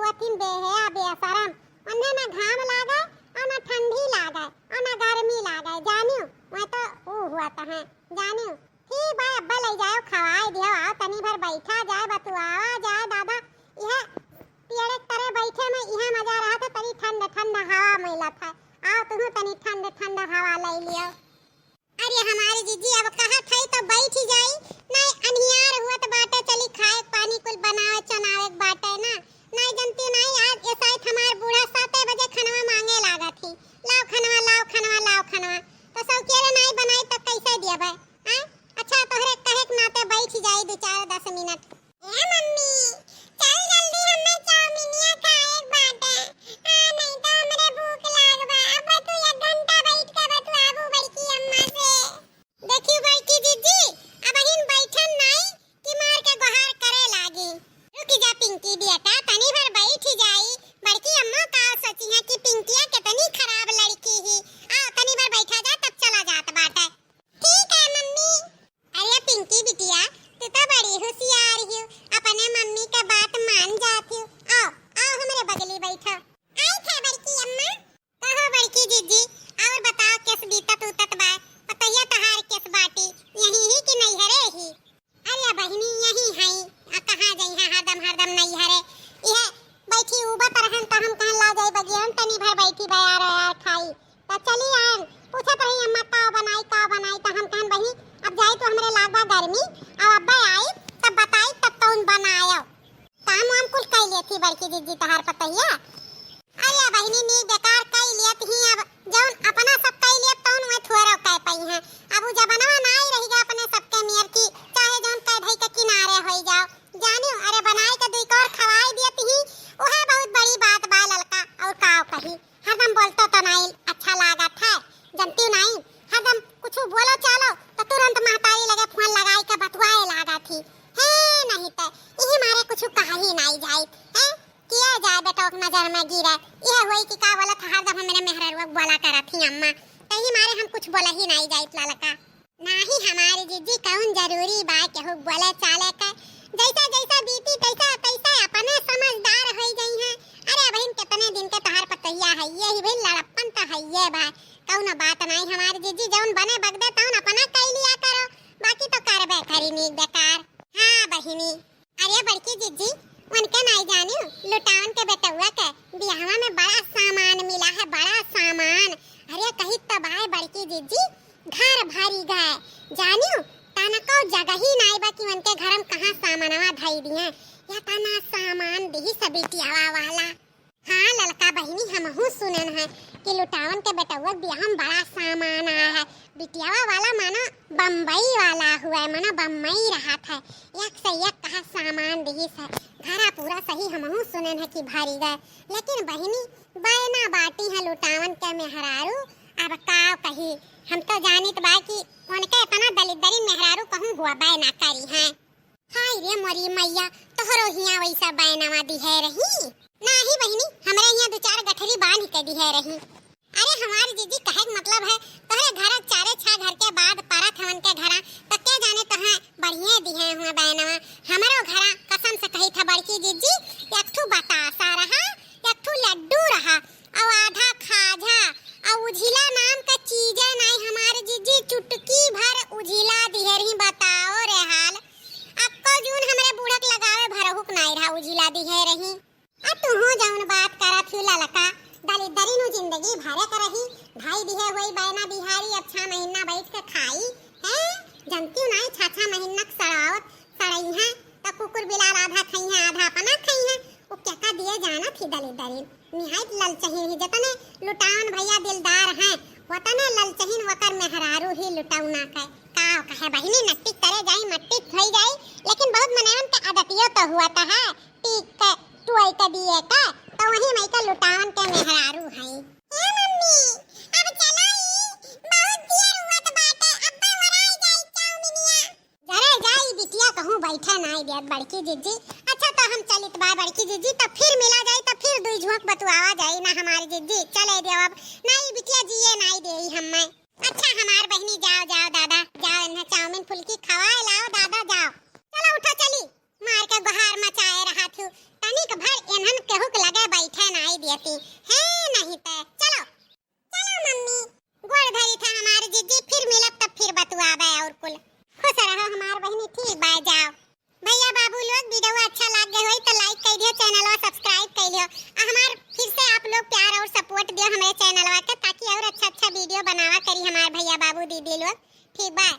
हुआ थी बेहया बेशरम। उन्हें ना घाम लागे और ना ठंडी लागे और ना गर्मी लागे जानियो। मैं तो हुआ था है जानियो। ठीक भाई अब्बा ले जाओ खवाए दियो आओ तनी भर बैठा जाए बतुआवा जाए दादा। यह पेड़ तरह बैठे में यह मजा रहा था तनी ठंड ठंड हवा मिला था। आओ तुम तनी ठंड ठंड हवा ले लियो। अरे हमारी जीजी अब कहाँ थे तो बैठ ही जाई नहीं अनियार हुआ तो बाटे चली खाए पानी कुल बनावे चनावे बाटे ना नहीं जनती नहीं आज ये शायद हमार बूढ़ा 7 बजे खनवा मांगे लागा थी लाओ खनवा लाओ खनवा लाओ खनवा तो सब केरे नहीं बनाई तो कैसे दिया भाई हैं। अच्छा तोहरे कहे के नाते बैठ ही जाई 2-4-10 मिनट। ए मम्मी चल जल्दी हमें चाउमीनिया खाए बाटे नहीं तो हमरे भूख लागबा। अब तू 1 घंटा बैठ के बतुआबू बड़की अम्मा से। देखियो बड़की जीजी अब हिन बैठन नहीं कि मार के गुहार करे लागी। रुक जा पिंकी बेटा तनी भर बैठ जाई। बड़की अम्मा का सोची है कि पिंकिया कितनी खराब लड़की ही। आओ तनी भर बैठा जा तब चला जात बाटे। ठीक है मम्मी। अरे पिंकी बिटिया तू तो बड़ी होशियार ही अपने मम्मी का बात मान जाती। आओ आओ हमारे बगली बैठो। आई थे बड़की अम्मा। कहो बड़की जीजी और बताओ किस बीतत उतत बा पतैया तहार किस बाटी यही ही कि नहीं हरे ही। अरे बहिनी यही है कहां जाई है हरदम नहीं हरे यह बैठी उबा तरहन त हम कहां ला जाई बगियन तनी भर बैठी बा यार खाई त चली आन पूछत रही अम्मा का बनाई त हम कहन बही अब जाई तो हमरे लागबा गर्मी अब अब्बा आई तब बताई तब कौन बनायो काम हम कुल कई लेथी बड़की जीजी तहार पतैया। अरे बहिनी नी बेकार कई लेत ही अब जौन अपना सब कई लेत तौन मैं थोड़ा कह पई है अब उ जमाना ना ही रही गया अपने सबके मेर की चाहे जौन कह धई के किनारे होई जाओ जानियो। अरे बनाई के दुई और खवाई देत ही ओहे बहुत बड़ी बात बा ललका और काव कही हरदम बोलतो तो नहीं अच्छा लागत है जनती नहीं हरदम कुछ बोलो चलो तो तुरंत महतारी लगे फोन लगाई के बतवाए लागा थी है नहीं तो इही मारे कुछ कहा ही नहीं जाई है किया जाए बेटा नजर में गिरे यह होई कि का बोला था हरदम मेरे मेहररुआ बोला करत ही अम्मा तही मारे हम कुछ बोला ही नहीं जाइत ललका नाही हमारी जीजी कौन जरूरी बा केहू बोले चाले का जैसा जैसा बीती तैसा तैसा अपने समझदार हो गई है। अरे बहन कितने दिन के तोहार पतैया है ये ही भाई लड़प्पन तो है ये बा कौन बात नहीं हमारी जीजी जौन बने बगदे तौन अपना कई लिया करो बाकी तो करबे करी नी बेकार। हां बहिनी अरे बड़की जीजी उनके नहीं जानियो लुटावन के बेटुआ के बियाहवा में बड़ा सामान मिला है बड़ा सामान। अरे कही तो भाई बड़की जीजी घर भरी गए जानियो ताना को जगह ही नहीं बा कि उनके घर में कहां सामानवा धई दिए या ताना सामान दी सब बिटियावा वाला। हां ललका बहिनी हमहू सुनन है कि लुटावन के बेटुआ बियाह में बड़ा सामान आया है बिटियावा वाला मानो बम्बई वाला हुआ है मानो बम्बई रहा था एक से एक कहा सामान दी है घरा पूरा सही हमहू सुनन है कि भरी गए। लेकिन बहिनी बैना बाटी है लुटावन के मेहरारू अब काव कही हम तो जानित बा कि उनके इतना दलिदरी मेहरारू कहूं हुआ बैना करी है। हाय रे मोरी मैया तोहरो हिया वैसा बैनावा दी है रही नाही बहिनी हमरे हिया 2-4 गठरी बांध के दी है रही। अरे हमारी जीजी कहे मतलब है तोहरे घर 4-6 घर के बाद परत हवन के घरा तो के जाने तोहे बढ़िया दी है हुआ बैनावा हमरो घरा कसम से कही था बड़की जीजी एक ठू बतासा रहा एक ठू लड्डू रहा और आधा खाजा और उझिला नाम का चीज नहीं हमारे जीजी चुटकी भर उझिला दिहरी बताओ रे हाल आपको जून हमरे बूढ़क लगावे भरहुक नहीं रहा उझिला दिहरही। अब तू हो जौन बात करत हु ललका दलिदरी नु जिंदगी भरे करही भाई दिहे होई बैना बिहारी अब 6 महीना बैठ के खाई है जनती नहीं 6 महीना सड़ावत सड़ई है तो कुकुर बिलार आधा खाई है आधा अपना खाई है वो क्या का दिए जाना थी दलिदरी निहायत ललचहीन ही जतने लुटावन भैया दिलदार हैं वतने ललचहीन वकर मेहरारू ही लुटाउना का काव कहे बहिनी नट्टी करे जाई मट्टी थई जाई लेकिन बहुत मनेवन के आदतियो तो हुआ था है टीक के टुई के दिए का तो वही मई का लुटावन के मेहरारू हैं। ए मम्मी अब चलाई बहुत देर हुआ तो बाटे अब्बा वराई जाई चाउमीनिया जरे जाई बिटिया कहूं बैठा नहीं देत बड़की जीजी। अच्छा तो हम चलित बा बड़की जीजी तो फिर मिला जाई तो फिर दुई झोंक बतुआवा जाई ना हमारी जीजी चले देव अब नहीं बिटिया जिए नहीं देई हम्मे। अच्छा हमार बहनी जाओ जाओ दादा जाओ इन्हें चाउमीन फुल्की खवाए लाओ दादा जाओ चलो उठो चली मार के गुहार मचाए रहा थू तनिक पर इन्हन कहू के लगे बैठे नहीं देती है नहीं ते चलो चलो मम्मी गोड़ धरी था हमारे जीजी फिर मिलब तब फिर बतुआबे और कुल खुश रहो हमार बहनी ठीक बाय जाओ भैया बाबू लोग वीडियो अच्छा लग गए होई तो लाइक कर दियो चैनल और सब्सक्राइब कर लियो हमार फिर से आप लोग प्यार और सपोर्ट दियो हमारे चैनल के ताकि और अच्छा अच्छा वीडियो बनावा करी हमारे भैया बाबू दीदी लोग ठीक बाय।